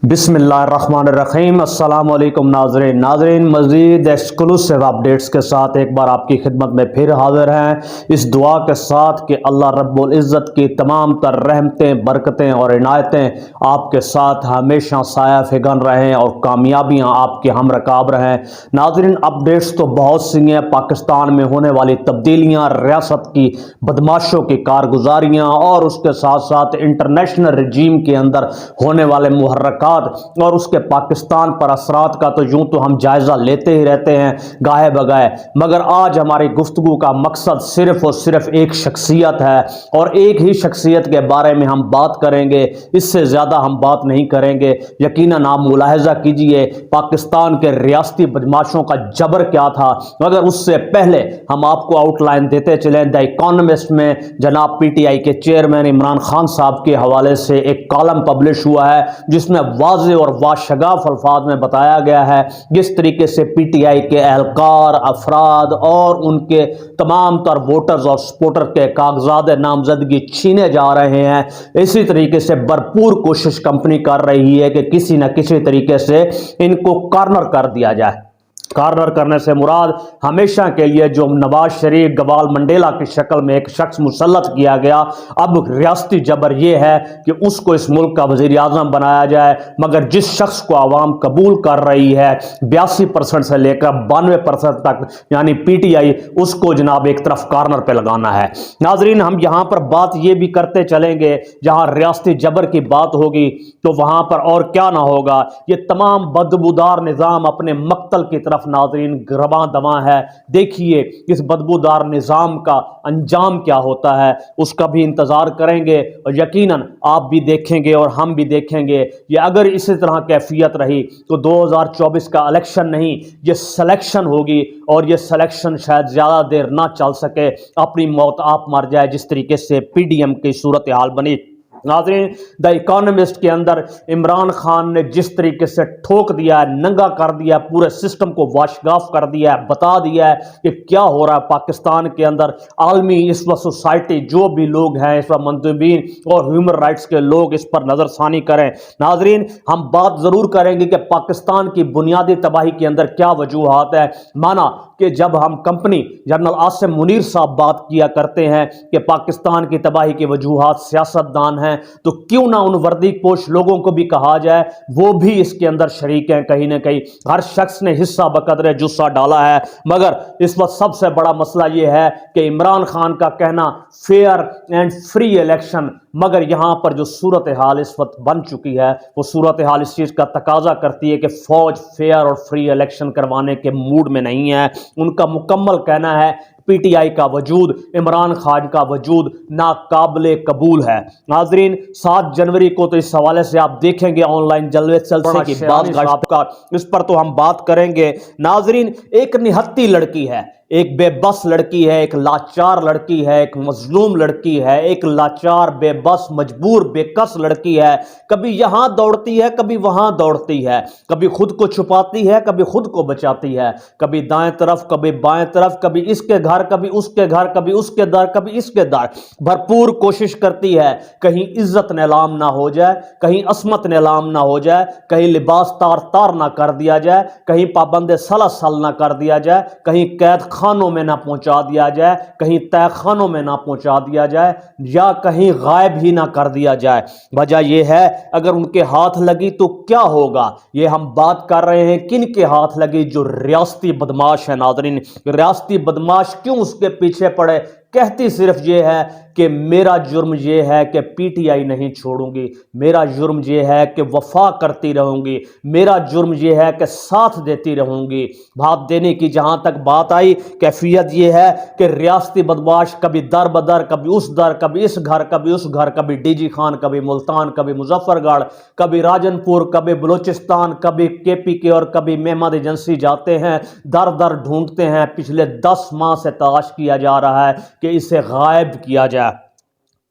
बिस्मिल्लाहिर्रहमानिर्रहीम। अस्सलाम वालेकुम नाज़रीन मज़ीद एक्सक्लूसिव अपडेट्स के साथ एक बार आपकी खिदमत में फिर हाजिर हैं, इस दुआ के साथ कि अल्लाह रब्बुल इज़्ज़त की तमाम तर रहमतें, बरकतें और इनायतें आपके साथ हमेशा साया फिगन रहें और कामयाबियाँ आपके हम रकाब रहें। नाज़रीन, अपडेट्स तो बहुत सी हैं। पाकिस्तान में होने वाली तब्दीलियाँ, रियासत की बदमाशों की कारगुजारियाँ और उसके साथ साथ इंटरनेशनल रजीम के अंदर होने वाले मुहर्रकात और उसके पाकिस्तान पर असरात का तो यूं तो हम जायजा लेते ही रहते हैं गाहे बगाए, मगर आज हमारी गुफ्तगू का मकसद सिर्फ और सिर्फ एक शख्सियत है और एक ही शख्सियत के बारे में हम बात करेंगे। इससे ज्यादा हम बात नहीं करेंगे। यकीनन आप मुलाहिजा कीजिए पाकिस्तान के रियासती बदमाशों का जबर क्या था, मगर उससे पहले हम आपको आउटलाइन देते चलें। द इकोनॉमिस्ट में जनाब पीटीआई के चेयरमैन इमरान खान साहब के हवाले से एक कॉलम पब्लिश हुआ है जिसमें वाज़ेह और वाशगाफ अल्फाज में बताया गया है जिस तरीके से पीटीआई के एहलकार, अफराद और उनके तमाम तर वोटर्स और सपोर्टर के कागजात नामजदगी छीने जा रहे हैं। इसी तरीके से भरपूर कोशिश कंपनी कर रही है कि किसी न किसी तरीके से इनको कॉर्नर कर दिया जाए। कॉर्नर करने से मुराद हमेशा के लिए जो नवाज शरीफ गवाल मंडेला की शक्ल में एक शख्स मुसल्लत किया गया, अब रियासती जबर यह है कि उसको इस मुल्क का वजीर आजम बनाया जाए। मगर जिस शख्स को आवाम कबूल कर रही है 82% से लेकर 92% तक, यानी पीटीआई, उसको जनाब एक तरफ कॉर्नर पे लगाना है। नाजरीन, हम यहाँ पर बात ये भी करते चलेंगे, जहाँ रियासती जबर की बात होगी तो वहाँ पर और क्या ना होगा। ये तमाम बदबूदार निज़ाम अपने मक्तल की तरफ नाज़रीन रवां दवां है। देखिए इस बदबूदार निज़ाम का अंजाम क्या होता है, उसका भी इंतज़ार करेंगे और यकीनन आप भी देखेंगे और हम भी देखेंगे। ये अगर इसी तरह कैफियत रही तो 2024 का इलेक्शन नहीं, ये सिलेक्शन होगी और ये सिलेक्शन शायद ज़्यादा देर ना चल सके, अपनी मौत आप मर जाए, जिस तरीके से पीडीएम की सूरत हाल बनी। नाज़रीन, द इकोनॉमिस्ट के अंदर इमरान खान ने जिस तरीके से ठोक दिया है, नंगा कर दिया है, पूरे सिस्टम को वाशगाफ कर दिया है, बता दिया है कि क्या हो रहा है पाकिस्तान के अंदर। आलमी इस वक्त सोसाइटी, जो भी लोग हैं इस वक्त मंतबीन और ह्यूमन राइट्स के लोग इस पर नज़रसानी करें। नाज़रीन, हम बात ज़रूर करेंगे कि पाकिस्तान की बुनियादी तबाही के अंदर क्या वजूहात है। माना कि जब हम कंपनी जनरल आसिम मुनीर साहब बात किया करते हैं कि पाकिस्तान की तबाही के वजूहात सियासतदान हैं, तो क्यों ना उन वर्दी पोश लोगों को भी कहा जाए, वो भी इसके अंदर शरीक हैं कहीं ना कहीं। हर शख्स ने हिस्सा बकदरे जुस्सा डाला है, मगर इस वक्त सबसे बड़ा मसला यह है कि इमरान खान का कहना फेयर एंड फ्री इलेक्शन, मगर यहां पर जो सूरत हाल इस वक्त बन चुकी है वो सूरत हाल इस चीज का तकाजा करती है कि फौज फेयर और फ्री इलेक्शन करवाने के मूड में नहीं है। उनका मुकम्मल कहना है पीटीआई का वजूद, इमरान खान का वजूद नाकाबिले कबूल है। नाजरीन, 7 जनवरी को तो इस हवाले से आप देखेंगे ऑनलाइन जलवे चलते की बात आपका, इस पर तो हम बात करेंगे। नाजरीन, एक निहत्ती लड़की है, एक बेबस लड़की है, एक लाचार लड़की है, एक मजलूम लड़की है, एक लाचार बेबस मजबूर बेकस लड़की है। कभी यहां दौड़ती है, कभी वहां दौड़ती है, कभी खुद को छुपाती है, कभी खुद को बचाती है, कभी दाएं तरफ, कभी बाएं तरफ, कभी इसके घर, कभी उसके घर, कभी उसके दर, कभी इसके दर। भरपूर कोशिश करती है कहीं इज्जत नीलाम ना हो जाए, कहीं असमत नीलाम ना हो जाए, कहीं लिबास तार तार ना कर दिया जाए, कहीं पाबंद सलासल ना कर दिया जाए, कहीं कैद खानों में ना पहुंचा दिया जाए, कहीं तहखानों में ना पहुंचा दिया जाए, या कहीं गायब ही ना कर दिया जाए। वजह यह है अगर उनके हाथ लगी तो क्या होगा। ये हम बात कर रहे हैं किन के हाथ लगी, जो रियासती बदमाश है। नाज़रीन, रियासती बदमाश क्यों उसके पीछे पड़े, कहती सिर्फ ये है कि मेरा जुर्म ये है कि पीटीआई नहीं छोड़ूंगी, मेरा जुर्म ये है कि वफा करती रहूंगी, मेरा जुर्म ये है कि साथ देती रहूंगी। भाप देने की जहां तक बात आई, कैफियत ये है कि रियासती बदमाश कभी दर बदर, कभी उस दर, कभी इस घर, कभी उस घर, कभी डीजी खान, कभी मुल्तान, कभी मुजफ्फरगढ़, कभी राजनपुर, कभी बलूचिस्तान, कभी केपी के और कभी मेहमद एजेंसी जाते हैं, दर दर ढूंढते हैं। पिछले 10 माह से तलाश किया जा रहा है कि इसे गायब किया जाए।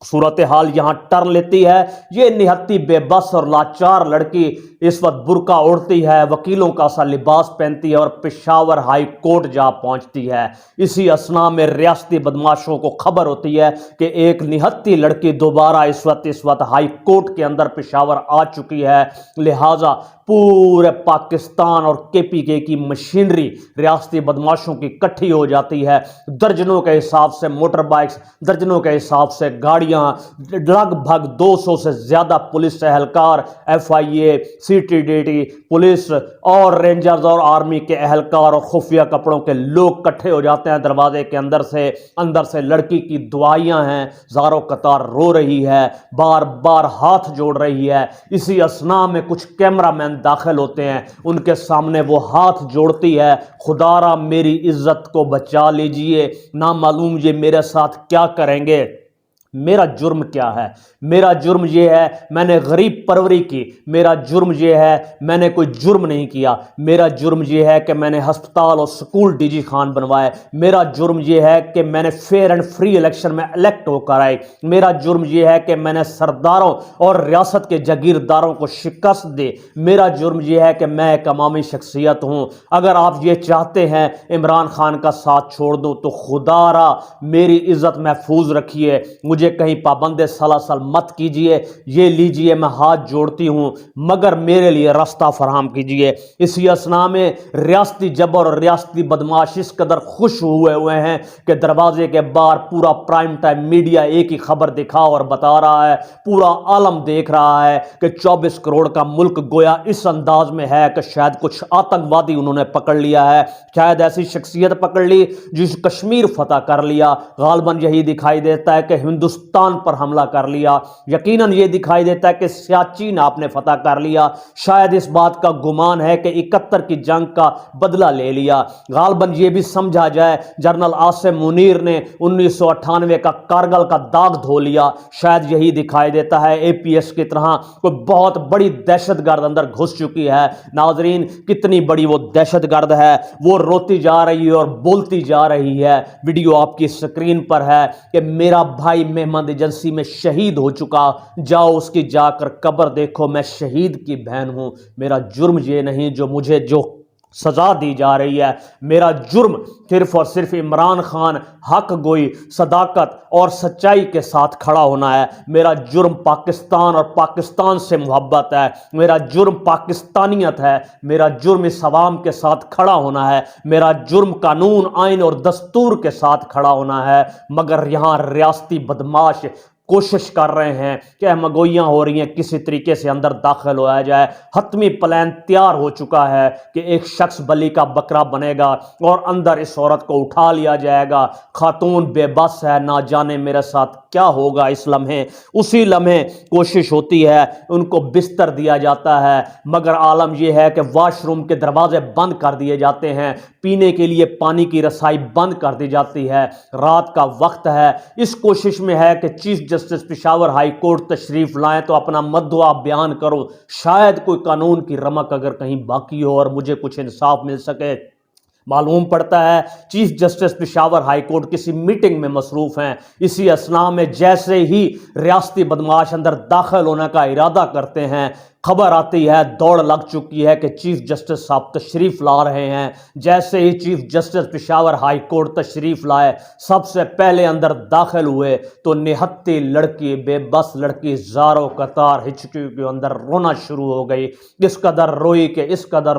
सूरत हाल यहाँ टर लेती है। ये निहत्ती बेबस और लाचार लड़की इस वक्त बुर्का ओढ़ती है, वकीलों का सा लिबास पहनती है और पेशावर हाई कोर्ट जा पहुंचती है। इसी असना में रियासती बदमाशों को खबर होती है कि एक निहत्ती लड़की दोबारा इस वक्त हाई कोर्ट के अंदर पेशावर आ चुकी है। लिहाजा पूरे पाकिस्तान और केपीके की मशीनरी रियासती बदमाशों की इकट्ठी हो जाती है। दर्जनों के हिसाब से मोटर बाइक्स, दर्जनों के हिसाब से गाड़ियां, लगभग 200 से ज्यादा पुलिस एहलकार, FIA, CTDT पुलिस और रेंजर्स और आर्मी के एहलकार और खुफिया कपड़ों के लोग इकट्ठे हो जाते हैं दरवाजे के अंदर से लड़की की दुआइयां हैं, ज़ारो कतार रो रही है, बार बार हाथ जोड़ रही है। इसी असना में कुछ कैमरामैन दाखिल होते हैं, उनके सामने वो हाथ जोड़ती है, खुदारा मेरी इज्जत को बचा लीजिए, ना मालूम ये मेरे साथ क्या करेंगे। मेरा जुर्म क्या है? मेरा जुर्म ये है मैंने गरीब परवरी की। मेरा जुर्म ये है मैंने कोई जुर्म नहीं किया। मेरा जुर्म ये है कि मैंने अस्पताल और स्कूल DG खान बनवाए। मेरा जुर्म ये है कि मैंने फेयर एंड फ्री इलेक्शन में इलेक्ट होकर आए। मेरा जुर्म ये है कि मैंने सरदारों और रियासत के जागीरदारों को शिकस्त दी। मेरा जुर्म ये है कि मैं एक अवामी शख्सियत हूँ। अगर आप ये चाहते हैं इमरान खान का साथ छोड़ दूँ तो खुदारा मेरी इज्जत महफूज रखिए, मुझे कहीं पाबंद सलासल मत कीजिए। ये लीजिए, मैं हाथ जोड़ती हूं, मगर मेरे लिए रास्ता फराहम कीजिए। इसी असना में रियासती जबर और रियासती बदमाश इस कदर खुश हुए हैं कि दरवाजे के बाहर पूरा प्राइम टाइम मीडिया एक ही खबर दिखा और बता रहा है, पूरा आलम देख रहा है कि 24 करोड़ का मुल्क गोया इस अंदाज में है कि शायद कुछ आतंकवादी उन्होंने पकड़ लिया है, शायद ऐसी शख्सियत पकड़ ली जिस कश्मीर फतह कर लिया। गालबन यही दिखाई देता है कि हिंदुस्तान पर हमला कर लिया, यकीनन ये दिखाई देता है कि सियाचिन आपने फतह कर लिया। शायद इस बात का गुमान है कि 71 की जंग का बदला ले लिया। गालबन ये भी समझा जाए जनरल आसिम मुनीर ने 1998 का कारगिल का दाग धो लिया। शायद यही दिखाई देता है APS की तरह कोई बहुत बड़ी दहशतगर्द अंदर घुस चुकी है। नाजरीन, कितनी बड़ी वो दहशतगर्द है, वो रोती जा रही है और बोलती जा रही है। वीडियो आपकी स्क्रीन पर है कि मेरा भाई मेहमान एजेंसी में शहीद हो चुका, जाओ उसकी जाकर कब्र देखो, मैं शहीद की बहन हूं। मेरा जुर्म ये नहीं जो मुझे जो सजा दी जा रही है। मेरा जुर्म सिर्फ और सिर्फ इमरान खान हक गोई, सदाकत और सच्चाई के साथ खड़ा होना है। मेरा जुर्म पाकिस्तान और पाकिस्तान से मोहब्बत है। मेरा जुर्म पाकिस्तानियत है। मेरा जुर्म इस अवाम के साथ खड़ा होना है। मेरा जुर्म कानून, आइन और दस्तूर के साथ खड़ा होना है। मगर यहाँ रियासती बदमाश कोशिश कर रहे हैं कि अहमगोइयाँ हो रही हैं, किसी तरीके से अंदर दाखिल होया जाए। हतमी प्लान तैयार हो चुका है कि एक शख्स बली का बकरा बनेगा और अंदर इस औरत को उठा लिया जाएगा। खातून बेबस है, ना जाने मेरे साथ क्या होगा इस लम्हे। उसी लम्हे कोशिश होती है, उनको बिस्तर दिया जाता है, मगर आलम यह है कि वॉशरूम के दरवाजे बंद कर दिए जाते हैं, पीने के लिए पानी की रसाई बंद कर दी जाती है। रात का वक्त है, इस कोशिश में है कि chief justice Peshawar high court तशरीफ लाएं तो अपना मद्दुआ बयान करो, शायद कोई कानून की रमक अगर कहीं बाकी हो और मुझे कुछ इंसाफ मिल सके। मालूम पड़ता है chief justice Peshawar high court किसी मीटिंग में मसरूफ हैं। इसी असना में जैसे ही रियासती बदमाश अंदर दाखिल होने का इरादा करते हैं, खबर आती है, दौड़ लग चुकी है कि चीफ जस्टिस साहब तशरीफ ला रहे हैं। जैसे ही chief justice Peshawar high court तशरीफ लाए, सबसे पहले अंदर दाखिल हुए तो निहत्ती लड़की, बेबस लड़की ज़ारो कतार हिचकी के अंदर रोना शुरू हो गई। इस कदर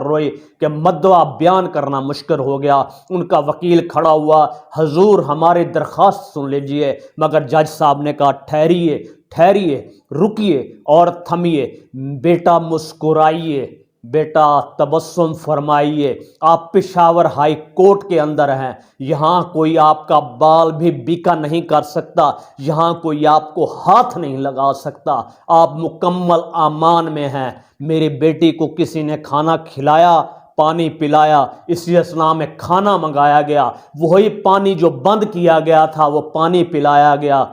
रोई कि मद्दुआ बयान करना मुश्किल हो गया। उनका वकील खड़ा हुआ, हजूर हमारी दरख्वास्त सुन लीजिए, मगर जज साहब ने कहा ठहरिए, रुकिए और थमिए, बेटा मुस्कुराइए, बेटा तबस्सुम फरमाइए। आप पेशावर हाई कोर्ट के अंदर हैं, यहाँ कोई आपका बाल भी बीका नहीं कर सकता, यहाँ कोई आपको हाथ नहीं लगा सकता, आप मुकम्मल अमान में हैं। मेरी बेटी को किसी ने खाना खिलाया, पानी पिलाया, इसी असना में खाना मंगाया गया, वही पानी जो बंद किया गया था वो पानी पिलाया गया।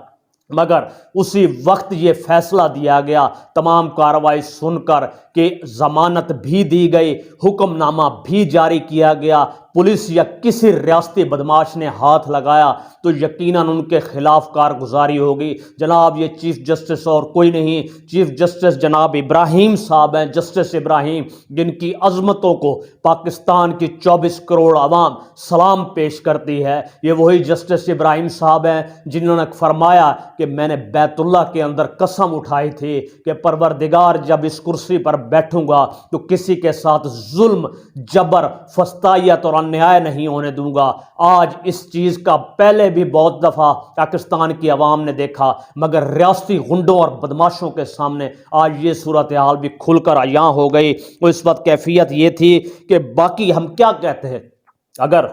मगर उसी वक्त ये फैसला दिया गया, तमाम कार्रवाई सुनकर, कि जमानत भी दी गई, हुक्मनामा भी जारी किया गया, पुलिस या किसी रियासती बदमाश ने हाथ लगाया तो यकीनन उनके खिलाफ कारगुजारी होगी। जनाब ये चीफ जस्टिस और कोई नहीं, चीफ जस्टिस जनाब इब्राहिम साहब हैं, जस्टिस इब्राहिम, जिनकी अजमतों को पाकिस्तान की 24 करोड़ आवाम सलाम पेश करती है। ये वही जस्टिस इब्राहिम साहब हैं जिन्होंने फरमाया कि मैंने बैतुल्लाह के अंदर कसम उठाई थी कि परवरदिगार जब इस कुर्सी पर बैठूंगा तो किसी के साथ जुल्म, जबर, फस्तायत और अन्याय नहीं होने दूंगा। आज इस चीज का पहले भी बहुत दफा पाकिस्तान की आवाम ने देखा, मगर रियासती गुंडों और बदमाशों के सामने आज ये सूरत हाल भी खुलकर आया हो गई। तो इस वक्त कैफियत ये थी कि बाकी हम क्या कहते हैं, अगर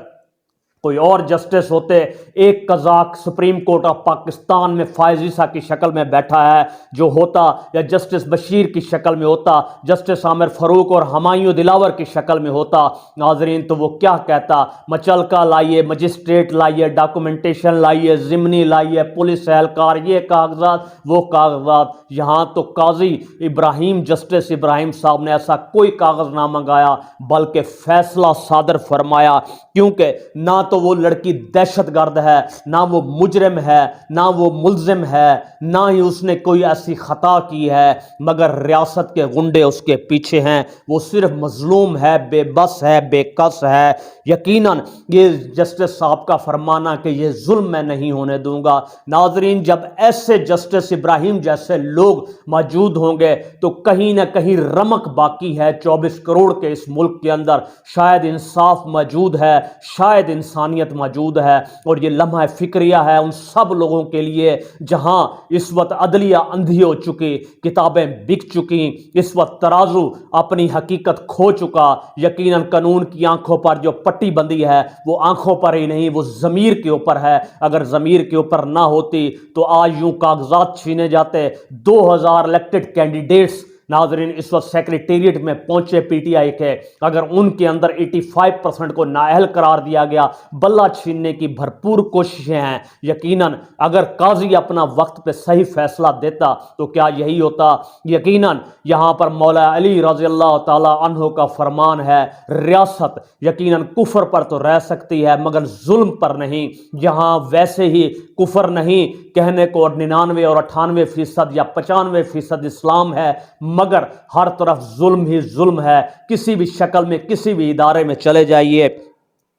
कोई और जस्टिस होते, एक Kazakh supreme court of Pakistan में फायज ईसा की शक्ल में बैठा है जो होता, या जस्टिस बशीर की शक्ल में होता, जस्टिस आमिर फारूक और हुमायूं दिलावर की शक्ल में होता, नाजरीन, तो वो क्या कहता, मचलका लाइए, मजिस्ट्रेट लाइए, डॉक्यूमेंटेशन लाइए, जिमनी लाइए, पुलिस एहलकार, ये कागजात वो कागजात। यहाँ तो काजी इब्राहिम, जस्टिस इब्राहिम साहब ने ऐसा कोई कागज ना मंगाया, बल्कि फैसला सादर फरमाया, क्योंकि ना तो वो लड़की दहशतगर्द है, ना वो मुजरिम है, ना वो मुल्जिम है, ना ही उसने कोई ऐसी खता की है, मगर रियासत के गुंडे उसके पीछे हैं। वो सिर्फ मजलूम है, बेबस है, बेकस है। यकीनन ये जस्टिस साहब का फरमाना कि ये जुल्म मैं नहीं होने दूंगा। नाजरीन, जब ऐसे जस्टिस इब्राहिम जैसे लोग मौजूद होंगे तो कहीं ना कहीं रमक बाकी है 24 करोड़ के इस मुल्क के अंदर। शायद इंसाफ मौजूद है, शायद इंसानियत मौजूद है, और ये लम्हा फिक्रिया है उन सब लोगों के लिए जहां इस वक्त अदलिया अंधी हो चुकी, किताबें बिक चुकी, इस वक्त तराजू अपनी हकीकत खो चुका। यकीनन कानून की आंखों पर जो पट्टी बंदी है वो आंखों पर ही नहीं, वो ज़मीर के ऊपर है। अगर ज़मीर के ऊपर ना होती तो आज यूं कागजात छीने जाते। 2000 इलेक्टेड कैंडिडेट्स नाजरीन इस वक्त सेक्रेटेरिएट में पहुंचे पीटीआई के, अगर उनके अंदर 85% को नाअहल करार दिया गया, बल्ला छीनने की भरपूर कोशिशें हैं। यकीनन अगर काजी अपना वक्त पे सही फैसला देता तो क्या यही होता। यकीनन यहाँ पर मौला अली रज़ी अल्लाह ताला अन्हु का फरमान है, रियासत यकीनन कुफर पर तो रह सकती है मगर जुल्म पर नहीं। यहाँ वैसे ही कुफर नहीं कहने को 99 और 98% या 95% इस्लाम है, मगर हर तरफ जुल्म ही जुल्म है। किसी भी शक्ल में किसी भी इदारे में चले जाइए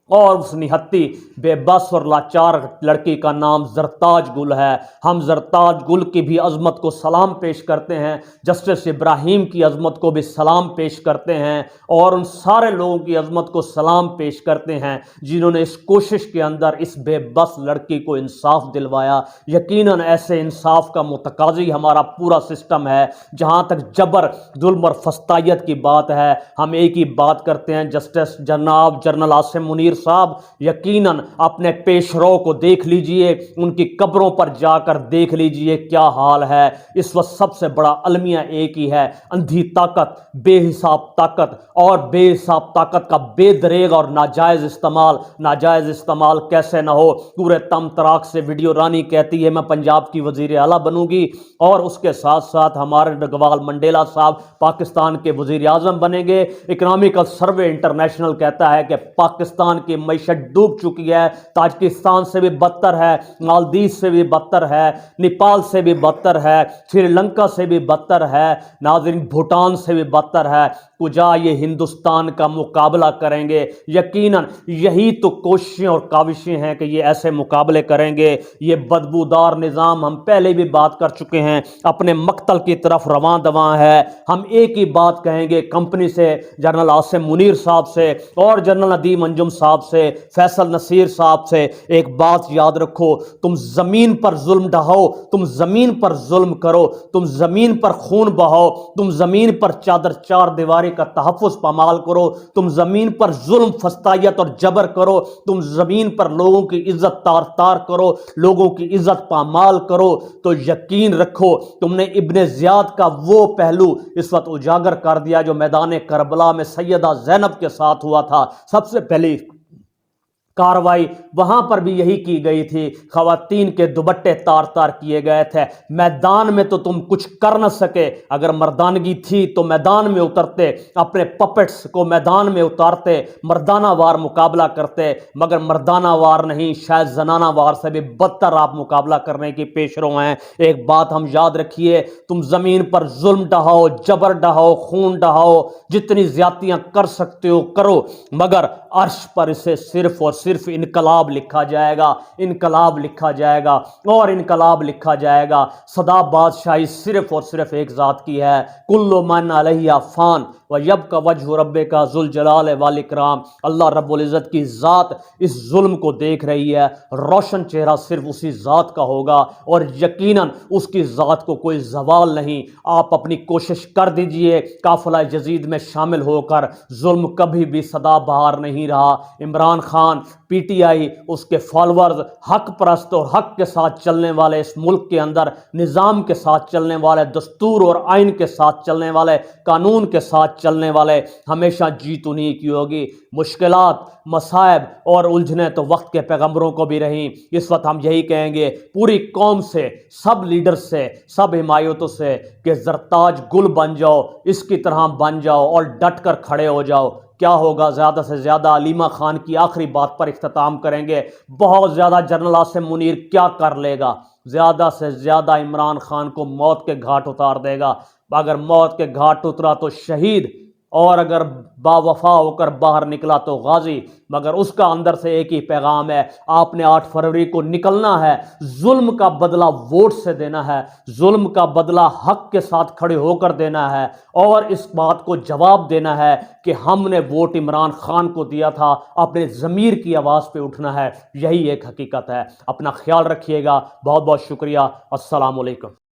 और उस निहत्ती बेबस और लाचार लड़की का नाम जरताज गुल है। हम जरताज गुल की भी अजमत को सलाम पेश करते हैं, जस्टिस इब्राहिम की अजमत को भी सलाम पेश करते हैं, और उन सारे लोगों की अजमत को सलाम पेश करते हैं जिन्होंने इस कोशिश के अंदर इस बेबस लड़की को इंसाफ दिलवाया। यकीनन ऐसे इंसाफ का मुतकाजी हमारा पूरा सिस्टम है। जहाँ तक जबर, जुल्म और फस्तायत की बात है, हम एक ही बात करते हैं, जस्टिस जनाब जनरल आसिम मुनीर साहब, यकीनन अपने पेशरो को देख लीजिए, उनकी कब्रों पर जाकर देख लीजिए क्या हाल है। इस वक्त सबसे बड़ा अलमिया एक ही है, अंधी ताकत, बेहिसाब ताकत, और बेहिसाब ताकत का बेदरेग और नाजायज इस्तेमाल। नाजायज इस्तेमाल कैसे ना हो, पूरे तम तराक से वीडियो रानी कहती है मैं पंजाब की वजीर आला बनूंगी, और उसके साथ साथ हमारे गवाल मंडेला साहब पाकिस्तान के वजीर आजम बनेंगे। इकनॉमिकल सर्वे इंटरनेशनल कहता है कि पाकिस्तान की मईशत डूब चुकी है, ताजिकिस्तान से भी बदतर है, मालदीव से भी बदतर है, नेपाल से भी बदतर है, श्रीलंका से भी बदतर है, नाज़रीन भूटान से भी बदतर है। कुजा ये हिंदुस्तान का मुकाबला करेंगे। यकीनन यही तो कोशिशें और काविशें हैं कि ये ऐसे मुकाबले करेंगे। ये बदबूदार निज़ाम, हम पहले भी बात कर चुके हैं, अपने मक्तल की तरफ रवां दवां है। हम एक ही बात कहेंगे कंपनी से, जनरल आसिम मुनीर साहब से और जनरल नदीम अंजुम साहब से, फैसल नसीर साहब से, एक बात याद रखो, तुम ज़मीन पर जुल्म ढहाओ, तुम ज़मीन पर जुल्म करो, तुम ज़मीन पर खून बहाओ, तुम ज़मीन पर चादर चार दीवारी का तहफ़्फ़ुज़ पामाल करो, तुम ज़मीन पर जुल्म, फस्तायत और जबर करो, तुम ज़मीन पर लोगों की इज्जत तार तार करो, लोगों की इज्जत पामाल करो, तो यकीन रखो तुमने इब्ने ज़ियाद का वो पहलू इस वक्त उजागर कर दिया जो मैदान करबला में सैयदा ज़ैनब के साथ हुआ था। सबसे पहले कार्रवाई वहां पर भी यही की गई थी। खवातीन के दुपट्टे तार तार किए गए थे। मैदान में तो तुम कुछ कर न सके, अगर मर्दानगी थी तो मैदान में उतरते, अपने पपेट्स को मैदान में उतारते, मर्दाना वार मुकाबला करते, मगर मर्दाना वार नहीं, शायद जनाना वार से भी बदतर आप मुकाबला करने की पेशरो हैं। एक बात हम याद रखिए, तुम जमीन पर जुल्म ढहाओ, जबर ढहाओ, खून ढहाओ, जितनी ज्यादतियां कर सकते हो करो, मगर अर्श पर इसे सिर्फ और सिर्फ इनकलाब लिखा जाएगा, इनकलाब लिखा जाएगा और इनकलाब लिखा जाएगा। सदा बादशाही सिर्फ और सिर्फ एक ज़ात की है। कुल्लु मन अलैहा फ़ान व यबका वजहु रब्बिका ज़ुल जलाल वल इकराम। अल्लाह रब्बुल इज़्ज़त की ज़ात इस जुल्म को देख रही है। रोशन चेहरा सिर्फ उसी ज़ात का होगा और यकीनन उसकी ज़ात को कोई ज़वाल नहीं। आप अपनी कोशिश कर दीजिए काफ़िला यजीद में शामिल होकर, जुल्म कभी भी सदाबहार नहीं रहा। इमरान खान, पीटीआई, उसके फॉलोअर्स, हक परस्त और हक के साथ चलने वाले, इस मुल्क के अंदर निज़ाम के साथ चलने वाले, दस्तूर और आइन के साथ चलने वाले, कानून के साथ चलने वाले, हमेशा जीत उन्हीं की होगी। मुश्किलात, मसाइब और उलझने तो वक्त के पैगंबरों को भी रहीं। इस वक्त हम यही कहेंगे पूरी कौम से, सब लीडर से, सब हिमायतों से कि ज़रताज गुल बन जाओ, इसकी तरह बन जाओ और डट कर खड़े हो जाओ। क्या होगा, ज़्यादा से ज़्यादा अलीमा खान की आखिरी बात पर इख्तिताम करेंगे। बहुत ज़्यादा जनरल आसिम मुनीर क्या कर लेगा? ज़्यादा से ज़्यादा इमरान खान को मौत के घाट उतार देगा। अगर मौत के घाट उतरा तो शहीद, और अगर बावफा होकर बाहर निकला तो गाजी। मगर उसका अंदर से एक ही पैगाम है, आपने 8 फरवरी को निकलना है, जुल्म का बदला वोट से देना है, जुल्म का बदला हक के साथ खड़े होकर देना है और इस बात को जवाब देना है कि हमने वोट इमरान खान को दिया था। अपने ज़मीर की आवाज़ पे उठना है, यही एक हकीकत है। अपना ख्याल रखिएगा। बहुत बहुत शुक्रिया। अस्सलाम वालेकुम।